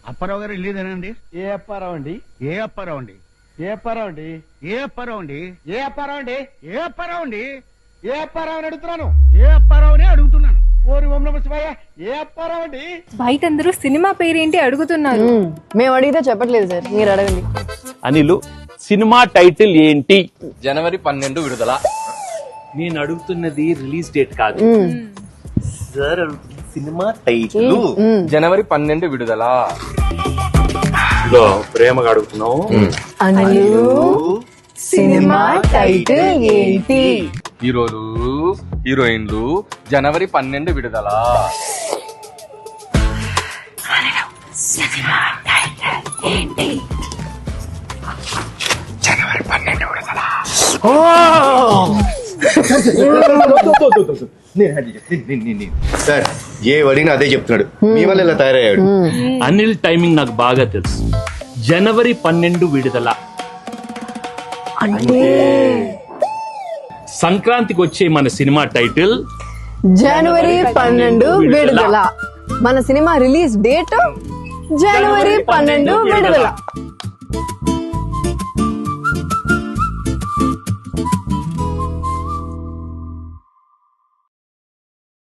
అప్పారావు గారు వెళ్ళేదేనండి? ఏ అప్పారావు అండి? ఏ అప్పారావు అండి? ఏ అప్పారావు అండి? ఏ అప్పారావు అండి? ఏ అప్పారావు అండి? ఏ అప్పారావు అండి? ఏ అప్పారావు అని అడుగుతున్నాను. ఏ అప్పారావునే అడుగుతున్నాను. ఓరి ఓం నమః శివాయ. ఏ అప్పారావు అండి? బయట అందరూ సినిమా పేరేంటి అడుగుతున్నారు. మేము అడిగితే చెప్పట్లేదు సార్, మీరు అడగండి. అనిలు, సినిమా టైటిల్ ఏంటి? జనవరి 12 విడుదల. నేను అడుగుతున్నది రిలీజ్ డేట్ కాదు సార్, సినిమా టైటిల్. జనవరి 12 విడుదల. ప్రేమగా అడుగుతున్నావు. అనిలు, సినిమా టైటిల్ ఏంటి? హీరోలు హీరోయిన్లు జనవరి 12 విడుదల. జనవరి 12 విడుదల. సార్ ఏ అడిగినా అదే చెప్తున్నాడు. మీ వల్ల ఇలా తయారయ్యాడు. అనిల్ టైమింగ్ నాకు బాగా తెలుసు. జనవరి 12 విడుదల అంటే సంక్రాంతికి వచ్చే మన సినిమా టైటిల్ జనవరి 12 విడుదల. మన సినిమా రిలీజ్ డేట్ జనవరి 12 విడుదల.